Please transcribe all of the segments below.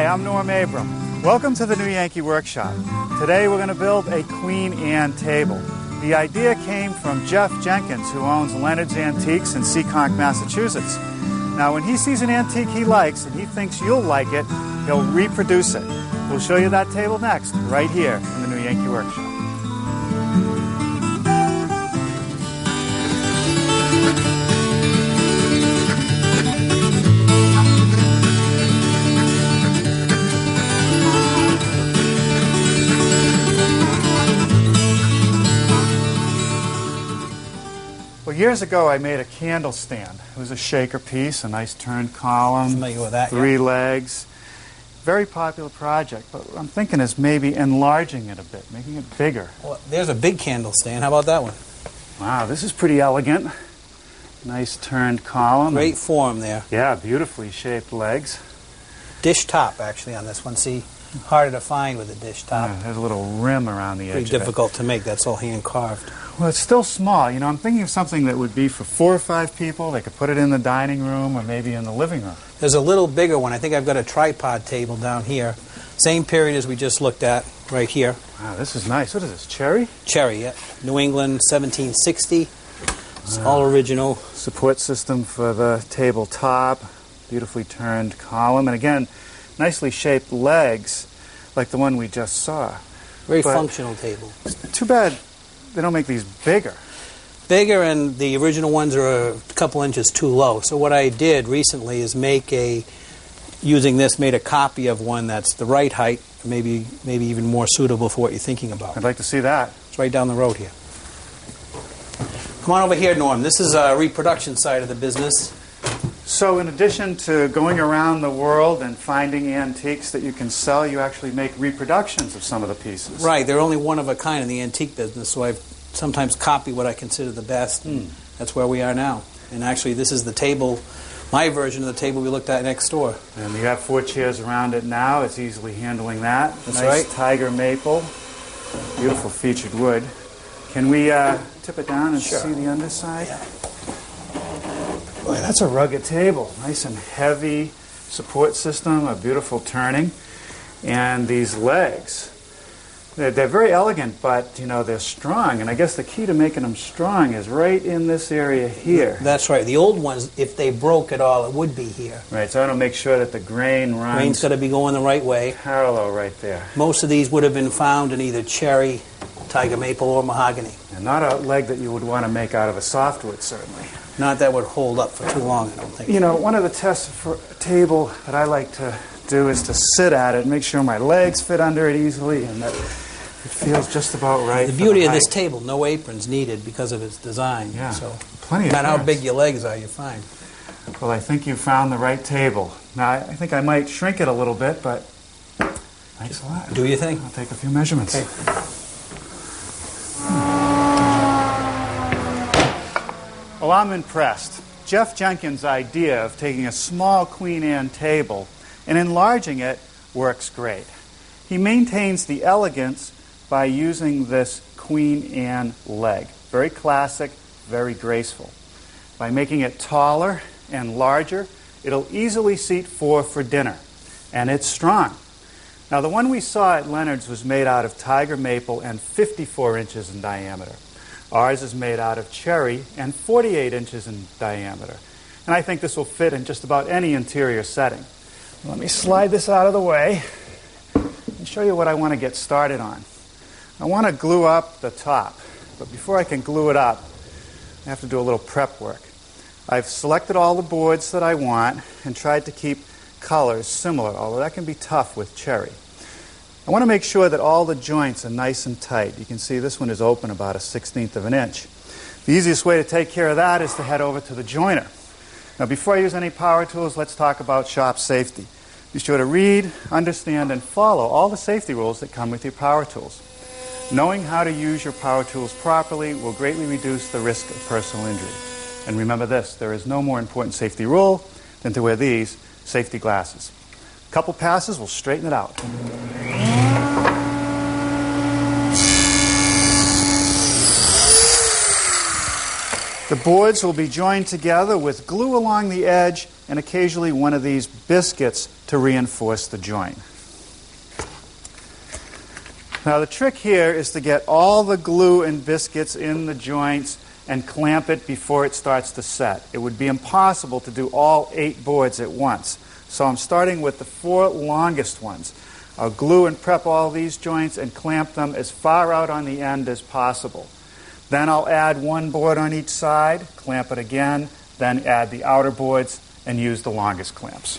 Hi, I'm Norm Abram. Welcome to the new Yankee Workshop. Today we're going to build a Queen Anne table. The idea came from Jeff Jenkins, who owns Leonard's Antiques in Seekonk, Massachusetts. Now, when he sees an antique he likes and he thinks you'll like it, he'll reproduce it. We'll show you that table next, right here in the new Yankee Workshop. Well, years ago I made a candle stand. It was a shaker piece, a nice turned column, familiar with that, three legs. Very popular project, but what I'm thinking is maybe enlarging it a bit, making it bigger. Well, there's a big candle stand. How about that one? Wow, this is pretty elegant. Nice turned column. Great form there. Yeah, beautifully shaped legs. Dish top, actually, on this one. See, harder to find with a dish top. Yeah, there's a little rim around the edge. Pretty difficult to make. That's all hand carved. Well, it's still small. You know, I'm thinking of something that would be for 4 or 5 people. They could put it in the dining room or maybe in the living room. There's a little bigger one. I think I've got a tripod table down here. Same period as we just looked at right here. Wow, this is nice. What is this, cherry? Cherry, yeah. New England, 1760. It's all original. Support system for the tabletop. Beautifully turned column. And again, nicely shaped legs like the one we just saw. Very functional table. Too bad they don't make these bigger. Bigger, and the original ones are a couple inches too low. So what I did recently is made a copy of one that's the right height, maybe even more suitable for what you're thinking about. I'd like to see that. It's right down the road here. Come on over here, Norm. This is a reproduction side of the business. So in addition to going around the world and finding antiques that you can sell, you actually make reproductions of some of the pieces. Right. They're only one of a kind in the antique business, so I sometimes copy what I consider the best. That's where we are now. And actually, this is the table, my version of the table we looked at next door. And you have 4 chairs around it now. It's easily handling that. That's nice right. Tiger maple. Beautiful featured wood. Can we tip it down and see the underside? Yeah. Boy, that's a rugged table. Nice and heavy support system, a beautiful turning. And these legs, they're very elegant, but you know, they're strong. And I guess the key to making them strong is right in this area here. That's right. The old ones, if they broke at all, it would be here. Right, so I want to make sure that the grain runs Grain's got to be going the right way. parallel right there. Most of these would have been found in either cherry, tiger maple, or mahogany. And not a leg that you would want to make out of a softwood, certainly. Not that would hold up for too long, I don't think. You know, one of the tests for a table that I like to do is to sit at it and make sure my legs fit under it easily and that it feels just about right. The beauty of this table, no aprons needed because of its design. Yeah, so plenty of no matter how clearance. big your legs are, you're fine. Well, I think you found the right table. Now, I think I might shrink it a little bit, but thanks a lot. Do you think? I'll take a few measurements. Okay. Well, I'm impressed. Jeff Jenkins' idea of taking a small Queen Anne table and enlarging it works great. He maintains the elegance by using this Queen Anne leg. Very classic, very graceful. By making it taller and larger, it'll easily seat 4 for dinner. And it's strong. Now, the one we saw at Leonard's was made out of tiger maple and 54 inches in diameter. Ours is made out of cherry and 48 inches in diameter. And I think this will fit in just about any interior setting. Let me slide this out of the way and show you what I want to get started on. I want to glue up the top. But before I can glue it up, I have to do a little prep work. I've selected all the boards that I want and tried to keep colors similar, although that can be tough with cherry. I want to make sure that all the joints are nice and tight. You can see this one is open about 1/16 of an inch. The easiest way to take care of that is to head over to the joiner. Now, before I use any power tools, let's talk about shop safety. Be sure to read, understand, and follow all the safety rules that come with your power tools. Knowing how to use your power tools properly will greatly reduce the risk of personal injury. And remember this, there is no more important safety rule than to wear these safety glasses. A couple passes will straighten it out. The boards will be joined together with glue along the edge and occasionally one of these biscuits to reinforce the joint. Now the trick here is to get all the glue and biscuits in the joints and clamp it before it starts to set. It would be impossible to do all 8 boards at once. So I'm starting with the 4 longest ones. I'll glue and prep all these joints and clamp them as far out on the end as possible. Then I'll add 1 board on each side, clamp it again, then add the outer boards and use the longest clamps.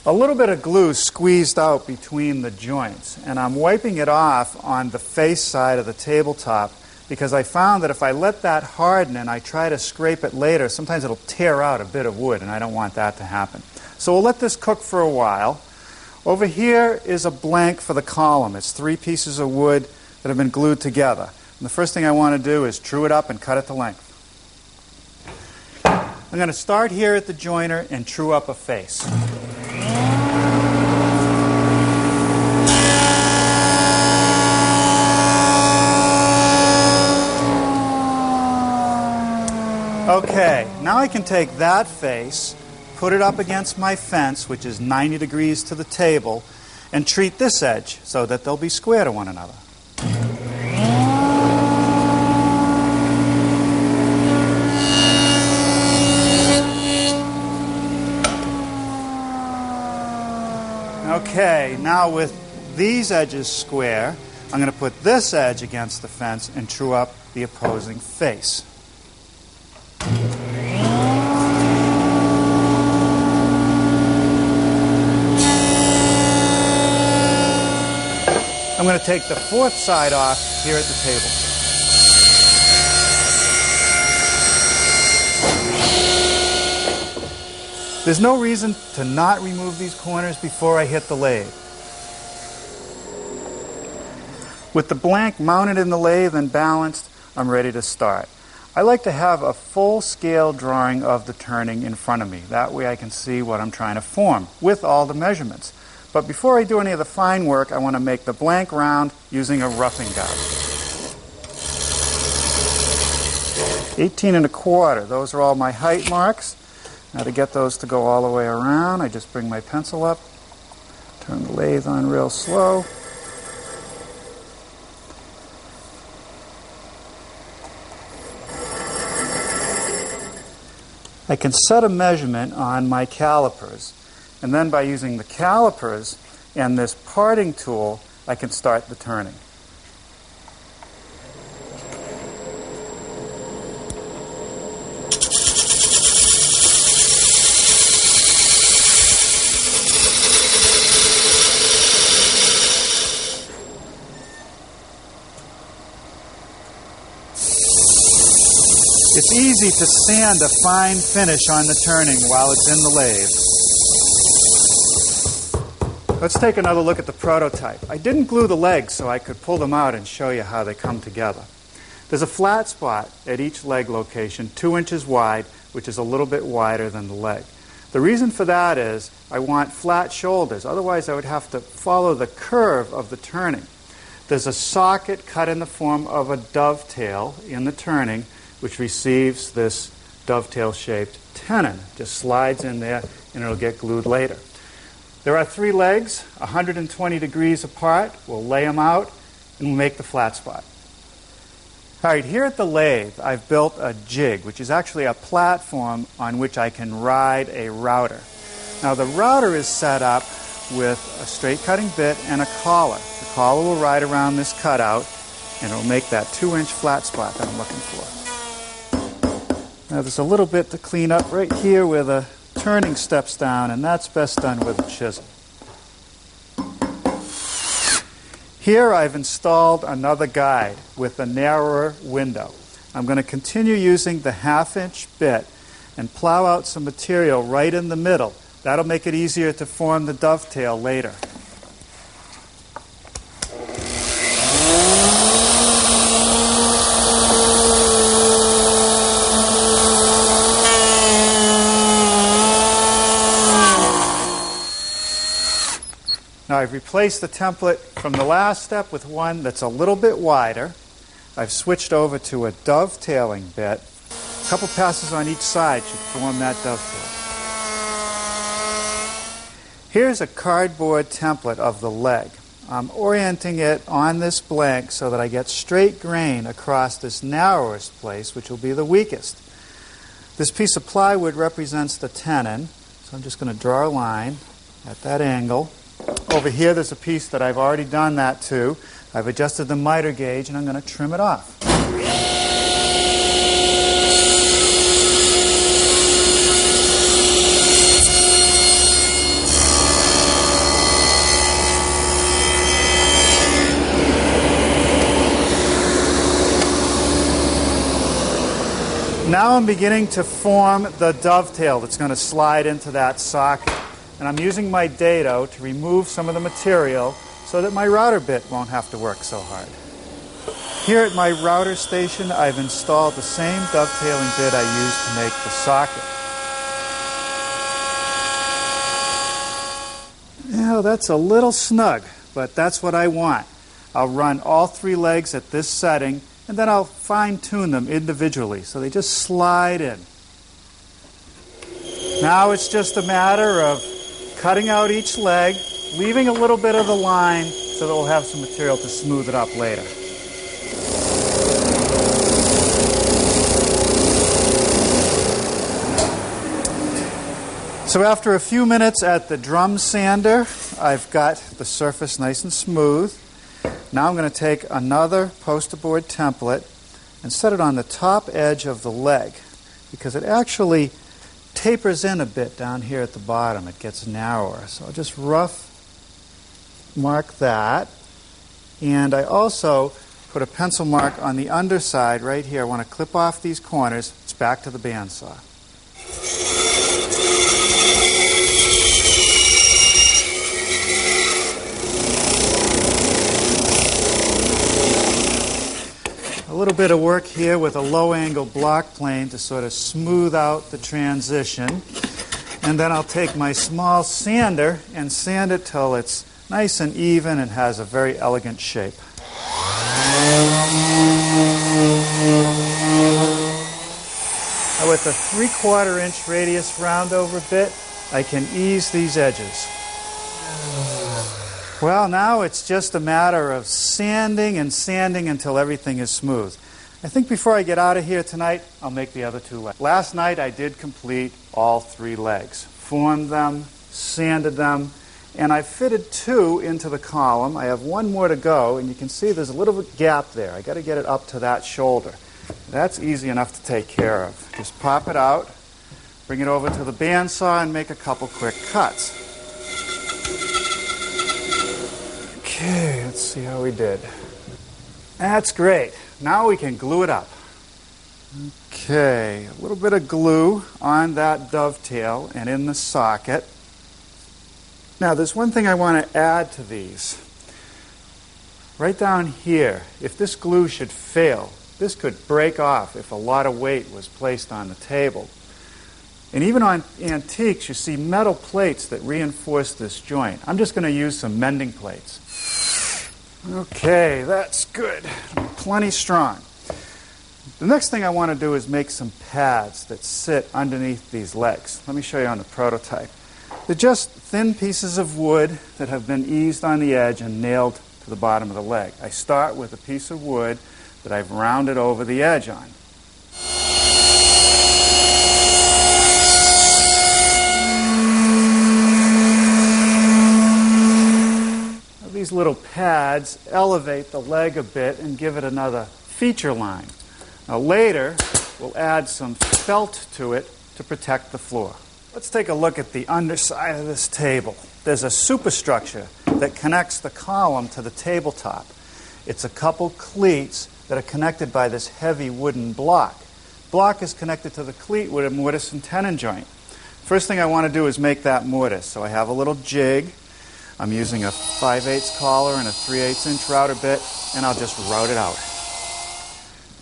A little bit of glue squeezed out between the joints, and I'm wiping it off on the face side of the tabletop because I found that if I let that harden and I try to scrape it later, sometimes it'll tear out a bit of wood, and I don't want that to happen. So we'll let this cook for a while. Over here is a blank for the column. It's 3 pieces of wood that have been glued together. And the first thing I want to do is true it up and cut it to length. I'm going to start here at the joiner and true up a face. Okay, now I can take that face, put it up against my fence, which is 90 degrees to the table, and treat this edge so that they'll be square to one another. Okay, now with these edges square, I'm going to put this edge against the fence and true up the opposing face. I'm going to take the 4th side off here at the table. There's no reason to not remove these corners before I hit the lathe. With the blank mounted in the lathe and balanced, I'm ready to start. I like to have a full-scale drawing of the turning in front of me. That way I can see what I'm trying to form with all the measurements. But before I do any of the fine work, I want to make the blank round using a roughing guide. 18 1/4. Those are all my height marks. Now to get those to go all the way around, I just bring my pencil up, turn the lathe on real slow. I can set a measurement on my calipers, and then by using the calipers and this parting tool, I can start the turning. It's easy to sand a fine finish on the turning while it's in the lathe. Let's take another look at the prototype. I didn't glue the legs so I could pull them out and show you how they come together. There's a flat spot at each leg location, 2 inches wide, which is a little bit wider than the leg. The reason for that is I want flat shoulders. Otherwise, I would have to follow the curve of the turning. There's a socket cut in the form of a dovetail in the turning, which receives this dovetail-shaped tenon. Just slides in there, and it'll get glued later. There are 3 legs, 120 degrees apart. We'll lay them out, and we'll make the flat spot. All right, here at the lathe, I've built a jig, which is actually a platform on which I can ride a router. Now, the router is set up with a straight cutting bit and a collar. The collar will ride around this cutout, and it'll make that 2-inch flat spot that I'm looking for. Now there's a little bit to clean up right here where the turning steps down, and that's best done with a chisel. Here I've installed another guide with a narrower window. I'm going to continue using the 1/2-inch bit and plow out some material right in the middle. That'll make it easier to form the dovetail later. Now I've replaced the template from the last step with one that's a little bit wider. I've switched over to a dovetailing bit A couple passes on each side should form that dovetail. Here's a cardboard template of the leg. I'm orienting it on this blank so that I get straight grain across this narrowest place, which will be the weakest. This piece of plywood represents the tenon, so I'm just going to draw a line at that angle. Over here there's a piece that I've already done that to. I've adjusted the miter gauge and I'm going to trim it off. Now I'm beginning to form the dovetail that's going to slide into that socket. And I'm using my dado to remove some of the material so that my router bit won't have to work so hard. Here at my router station, I've installed the same dovetailing bit I used to make the socket. Now that's a little snug, but that's what I want. I'll run all 3 legs at this setting, and then I'll fine-tune them individually so they just slide in. Now it's just a matter of cutting out each leg, leaving a little bit of the line so that we'll have some material to smooth it up later. So after a few minutes at the drum sander, I've got the surface nice and smooth. Now I'm going to take another poster board template and set it on the top edge of the leg because it actually tapers in a bit down here at the bottom. It gets narrower. So I'll just rough mark that. And I also put a pencil mark on the underside right here. I want to clip off these corners. It's back to the bandsaw. A little bit of work here with a low-angle block plane to sort of smooth out the transition. And then I'll take my small sander and sand it till it's nice and even and has a very elegant shape. Now with a 3/4 inch radius roundover bit, I can ease these edges. Well, now it's just a matter of sanding and sanding until everything is smooth. I think before I get out of here tonight, I'll make the other 2 legs. Last night I did complete all 3 legs. Formed them, sanded them, and I fitted 2 into the column. I have 1 more to go, and you can see there's a little gap there. I got to get it up to that shoulder. That's easy enough to take care of. Just pop it out, bring it over to the bandsaw, and make a couple quick cuts. Okay, let's see how we did. That's great. Now we can glue it up. Okay, a little bit of glue on that dovetail and in the socket. Now, there's one thing I want to add to these. Right down here, if this glue should fail, this could break off if a lot of weight was placed on the table. And even on antiques, you see metal plates that reinforce this joint. I'm just going to use some mending plates. Okay, that's good. Plenty strong. The next thing I want to do is make some pads that sit underneath these legs. Let me show you on the prototype. They're just thin pieces of wood that have been eased on the edge and nailed to the bottom of the leg. I start with a piece of wood that I've rounded over the edge on. These little pads elevate the leg a bit and give it another feature line. Now later, we'll add some felt to it to protect the floor. Let's take a look at the underside of this table. There's a superstructure that connects the column to the tabletop. It's a couple cleats that are connected by this heavy wooden block. Block is connected to the cleat with a mortise and tenon joint. First thing I want to do is make that mortise. So I have a little jig. I'm using a 5/8 collar and a 3/8 inch router bit, and I'll just route it out.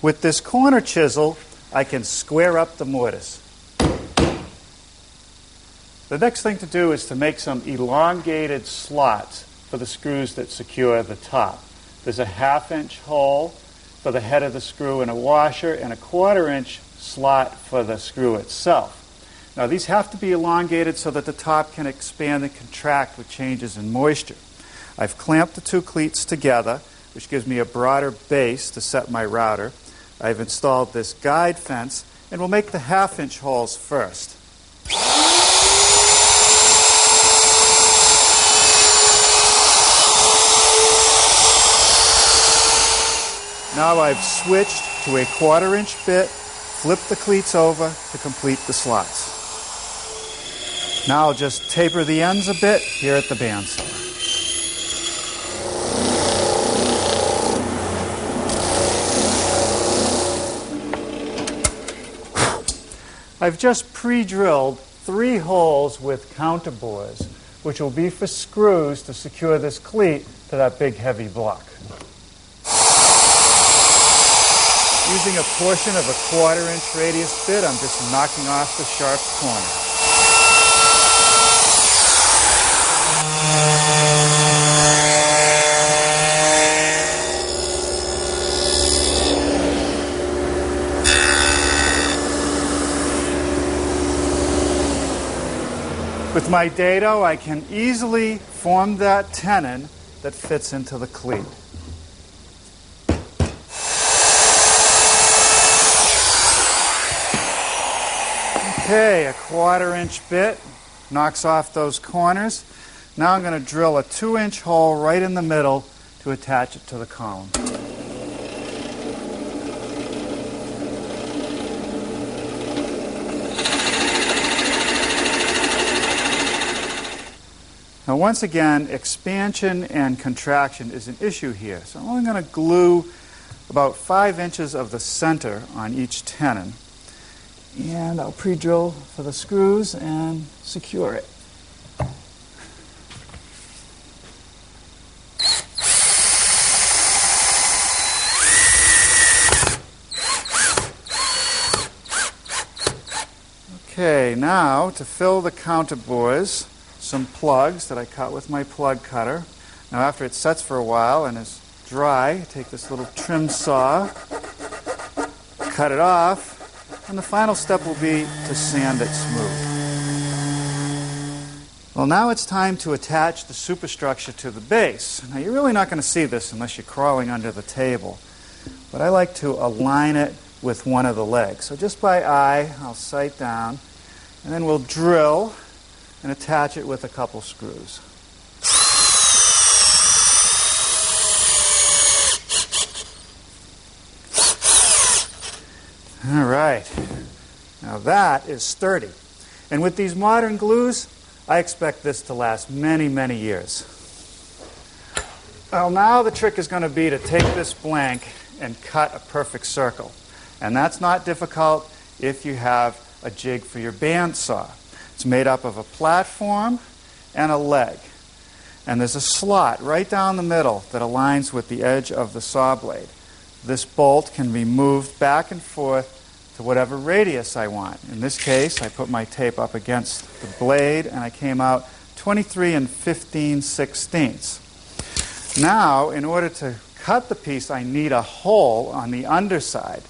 With this corner chisel, I can square up the mortise. The next thing to do is to make some elongated slots for the screws that secure the top. There's a 1/2 inch hole for the head of the screw and a washer, and a 1/4 inch slot for the screw itself. Now these have to be elongated so that the top can expand and contract with changes in moisture. I've clamped the two cleats together, which gives me a broader base to set my router. I've installed this guide fence, and we'll make the 1/2-inch holes first. Now I've switched to a 1/4-inch bit, flipped the cleats over to complete the slots. Now I'll just taper the ends a bit here at the bandsaw. I've just pre-drilled 3 holes with counterbores, which will be for screws to secure this cleat to that big heavy block. Using a portion of a 1/4-inch radius bit, I'm just knocking off the sharp corner. With my dado, I can easily form that tenon that fits into the cleat. Okay, a 1/4-inch bit knocks off those corners. Now I'm going to drill a 2-inch hole right in the middle to attach it to the column. Now once again, expansion and contraction is an issue here. So I'm only going to glue about 5 inches of the center on each tenon. And I'll pre-drill for the screws and secure it. Okay, now to fill the counterbores, some plugs that I cut with my plug cutter. Now after it sets for a while and is dry, take this little trim saw, cut it off, and the final step will be to sand it smooth. Well, now it's time to attach the superstructure to the base. Now you're really not going to see this unless you're crawling under the table, but I like to align it with one of the legs. So just by eye, I'll sight down, and then we'll drill and attach it with a couple screws. All right, now that is sturdy. And with these modern glues, I expect this to last many, many years. Well, now the trick is going to be to take this blank and cut a perfect circle. And that's not difficult if you have a jig for your bandsaw. It's made up of a platform and a leg. And there's a slot right down the middle that aligns with the edge of the saw blade. This bolt can be moved back and forth to whatever radius I want. In this case, I put my tape up against the blade and I came out 23 15/16. Now, in order to cut the piece, I need a hole on the underside.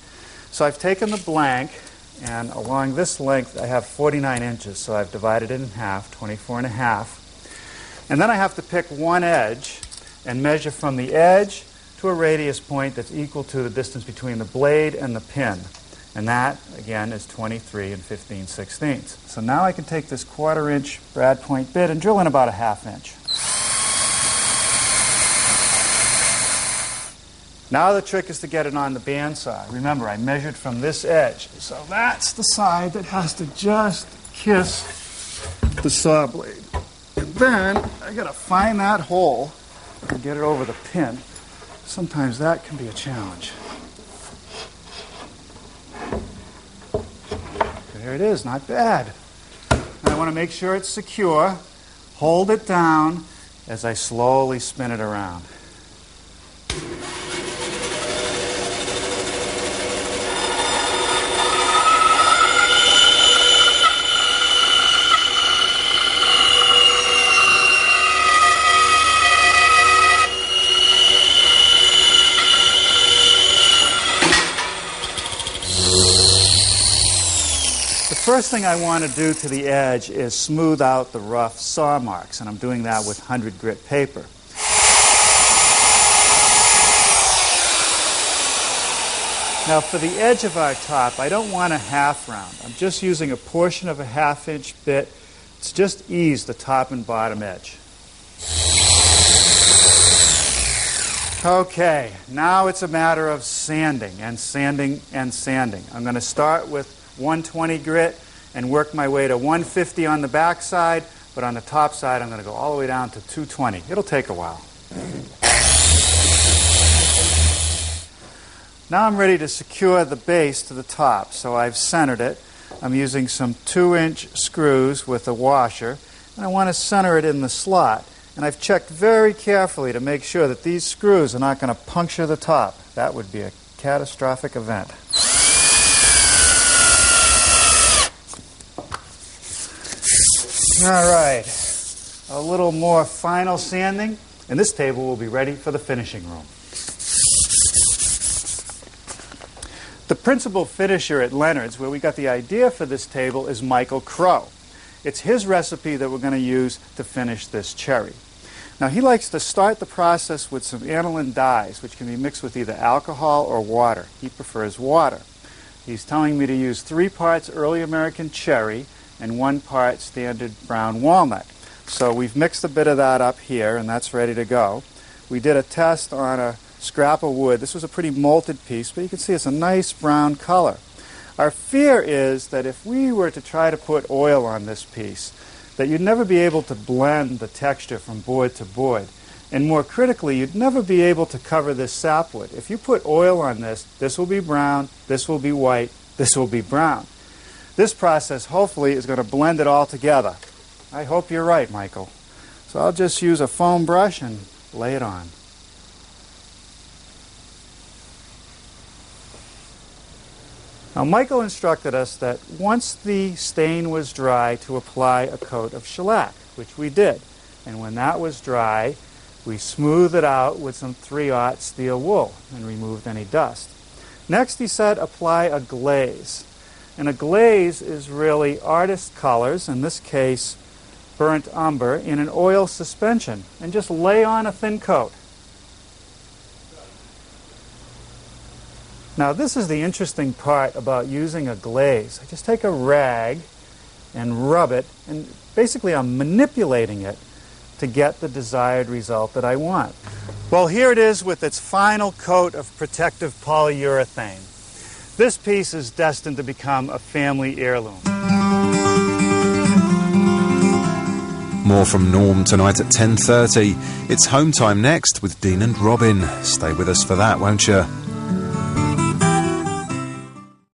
So I've taken the blank, and along this length I have 49 inches, so I've divided it in half, 24.5. And then I have to pick one edge and measure from the edge to a radius point that's equal to the distance between the blade and the pin. And that, again, is 23 15/16. So now I can take this 1/4-inch brad point bit and drill in about a 1/2 inch. Now the trick is to get it on the bandsaw. Remember, I measured from this edge. So that's the side that has to just kiss the saw blade. And then I got to find that hole and get it over the pin. Sometimes that can be a challenge. There it is, not bad. And I want to make sure it's secure. Hold it down as I slowly spin it around. first thing I want to do to the edge is smooth out the rough saw marks, and I'm doing that with 100 grit paper. Now for the edge of our top, I don't want a half round. I'm just using a portion of a 1/2 inch bit to just ease the top and bottom edge. Okay, now it's a matter of sanding and sanding and sanding. I'm going to start with 120 grit and work my way to 150 on the back side, but on the top side I'm going to go all the way down to 220. It'll take a while. Now I'm ready to secure the base to the top, so I've centered it. I'm using some 2-inch screws with a washer, and I want to center it in the slot. And I've checked very carefully to make sure that these screws are not going to puncture the top. That would be a catastrophic event. All right, a little more final sanding, and this table will be ready for the finishing room. The principal finisher at Leonard's, where we got the idea for this table, is Michael Crow. It's his recipe that we're going to use to finish this cherry. Now he likes to start the process with some aniline dyes, which can be mixed with either alcohol or water. He prefers water. He's telling me to use 3 parts early American cherry and 1 part standard brown walnut. So we've mixed a bit of that up here, and that's ready to go. We did a test on a scrap of wood. This was a pretty molted piece, but you can see it's a nice brown color. Our fear is that if we were to try to put oil on this piece, that you'd never be able to blend the texture from board to board. And more critically, you'd never be able to cover this sapwood. If you put oil on this, this will be brown, this will be white, this will be brown. This process, hopefully, is going to blend it all together. I hope you're right, Michael. So I'll just use a foam brush and lay it on. Now, Michael instructed us that once the stain was dry, to apply a coat of shellac, which we did. And when that was dry, we smoothed it out with some 3/0 steel wool and removed any dust. Next, he said, apply a glaze. And a glaze is really artist colors, in this case, burnt umber, in an oil suspension, and just lay on a thin coat. Now this is the interesting part about using a glaze. I just take a rag and rub it, and basically I'm manipulating it to get the desired result that I want. Well, here it is with its final coat of protective polyurethane. This piece is destined to become a family heirloom. More from Norm tonight at 10:30. It's Home Time next with Dean and Robin. Stay with us for that, won't you?